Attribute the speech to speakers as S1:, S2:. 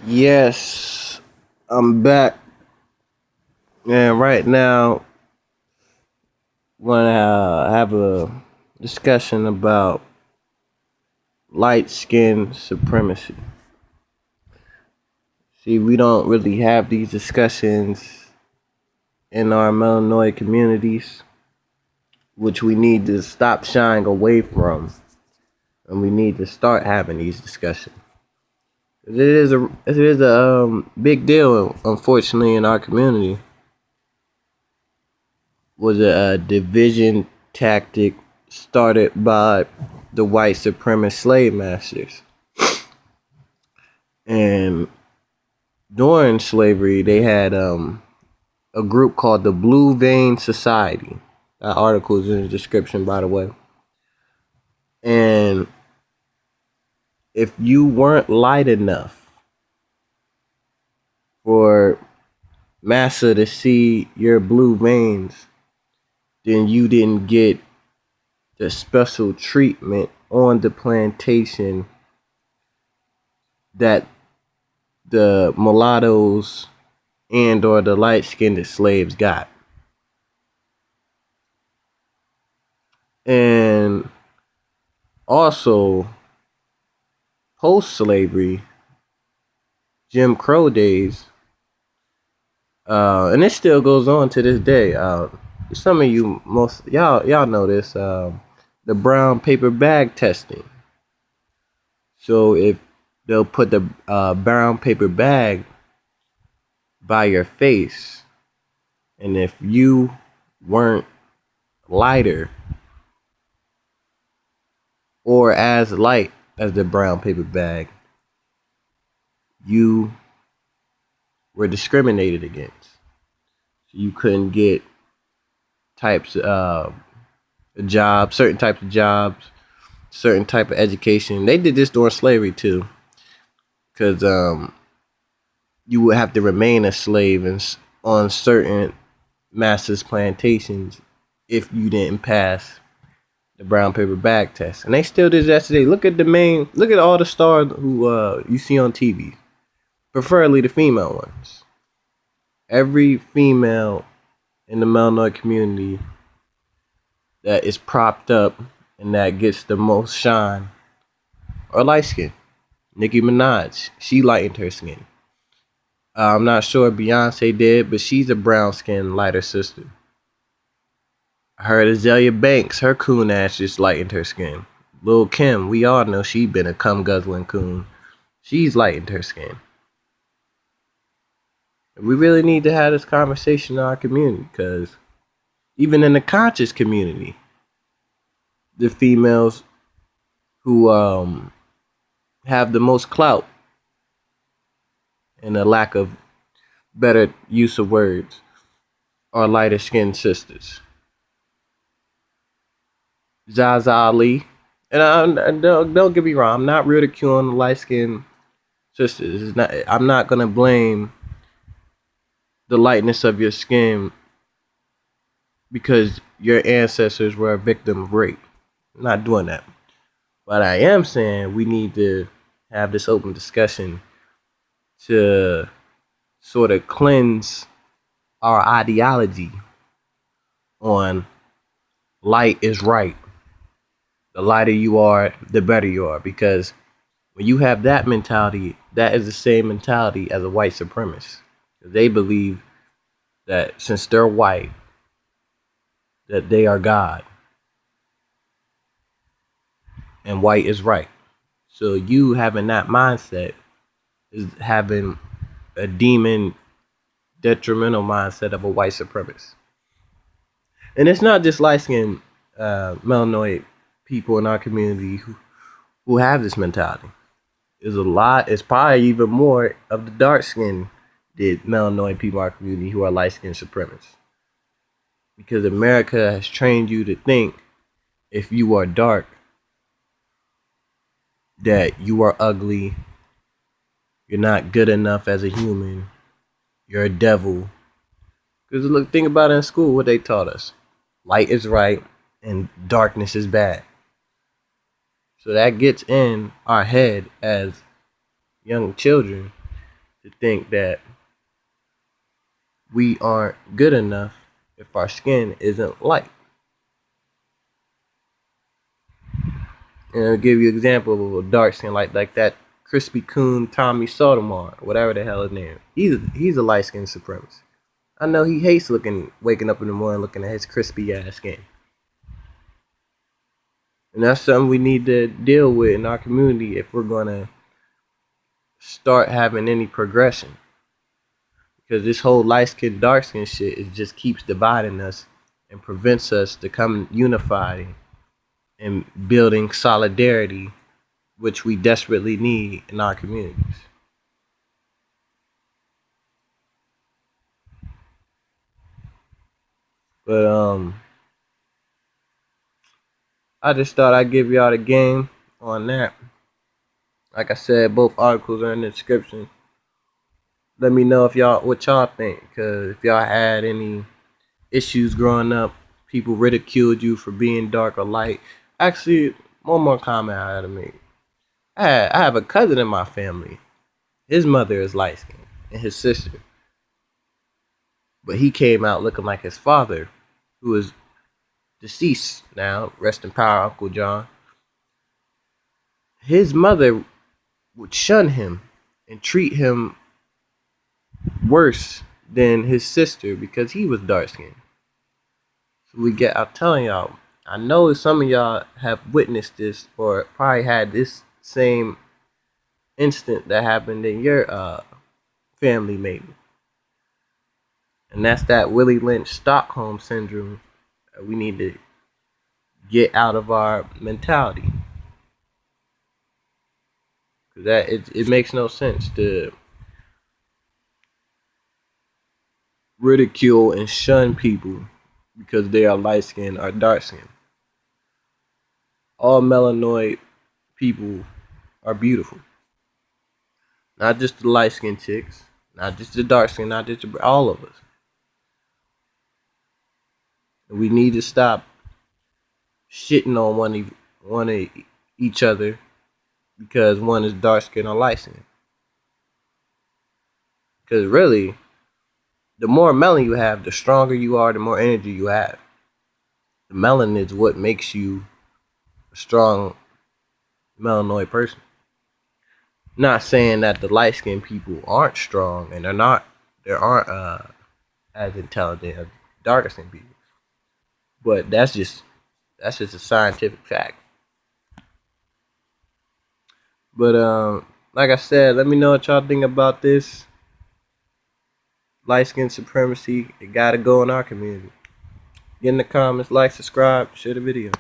S1: Yes, I'm back. And right now, want to have a discussion about light skin supremacy. See, we don't really have these discussions in our melanoid communities, which we need to stop shying away from, and we need to start having these discussions. It is a big deal, unfortunately, in our community. Was a division tactic started by the white supremacist slave masters. And during slavery, they had a group called the Blue Vein Society. That article is in the description, by the way. And if you weren't light enough for massa to see your blue veins, then you didn't get the special treatment on the plantation that the mulattoes and or the light-skinned slaves got. And also, post-slavery, Jim Crow days, and it still goes on to this day. Some of you, most y'all know this. The brown paper bag testing. So if they'll put the brown paper bag by your face, and if you weren't lighter or as light as the brown paper bag, you were discriminated against. So you couldn't get types of jobs, certain types of jobs, certain type of education. They did this during slavery too, because you would have to remain a slave on certain masters' plantations if you didn't pass the brown paper bag test. And they still do that today. Look at all the stars who you see on TV, preferably the female ones. Every female in the melanoid community that is propped up and that gets the most shine are light skin. Nicki Minaj, she lightened her skin. I'm not sure Beyonce did, but she's a brown skinned lighter sister. I heard Azalea Banks, her coon ass just lightened her skin. Lil' Kim, we all know she been a cum guzzling coon. She's lightened her skin. We really need to have this conversation in our community, because even in the conscious community, the females who have the most clout and a lack of better use of words are lighter skinned sisters. Zaza Ali, and don't get me wrong, I'm not ridiculing the light skinned sisters. I'm not gonna blame the lightness of your skin because your ancestors were a victim of rape. I'm not doing that. But I am saying we need to have this open discussion to sort of cleanse our ideology on light is right. The lighter you are, the better you are. Because when you have that mentality, that is the same mentality as a white supremacist. They believe that since they're white, that they are God. And white is right. So you having that mindset is having a demon, detrimental mindset of a white supremacist. And it's not just light-skinned melanoid people in our community who have this mentality. It's probably even more of the dark-skinned melanoid people in our community who are light-skinned supremacists. Because America has trained you to think if you are dark, that you are ugly, you're not good enough as a human, you're a devil. Because look, think about it in school, what they taught us. Light is right and darkness is bad. So that gets in our head as young children to think that we aren't good enough if our skin isn't light. And I'll give you an example of a dark skin like that Krispy Kreme Tommy Sotomayor, whatever the hell his name. He's a light skin supremacist. I know he hates waking up in the morning looking at his crispy ass skin. And that's something we need to deal with in our community if we're gonna start having any progression. Because this whole light skin, dark skin shit just keeps dividing us and prevents us to come unified and building solidarity, which we desperately need in our communities. But I just thought I'd give y'all the game on that. Like I said, both articles are in the description. Let me know if what y'all think, because if y'all had any issues growing up, people ridiculed you for being dark or light. Actually, one more comment I had to make. I have a cousin in my family. His mother is light skinned and his sister. But he came out looking like his father, who is deceased now. Rest in power, Uncle John. His mother would shun him and treat him worse than his sister because he was dark skinned. So I'm telling y'all, I know some of y'all have witnessed this or probably had this same instant that happened in your family maybe. And that's that Willie Lynch Stockholm syndrome that we need to get out of our mentality. Cause it makes no sense to ridicule and shun people because they are light skinned or dark skinned. All melanoid people are beautiful. Not just the light skinned chicks, not just the dark skin, not just all of us. And we need to stop shitting on one of each other because one is dark skinned or light skinned. Because really, the more melanin you have, the stronger you are, the more energy you have. The melanin is what makes you a strong melanoid person. Not saying that the light skinned people aren't strong and there aren't as intelligent as darker skinned people. But that's just a scientific fact. But like I said, let me know what y'all think about this. Light skin supremacy, it gotta go in our community. Get in the comments, like, subscribe, share the video.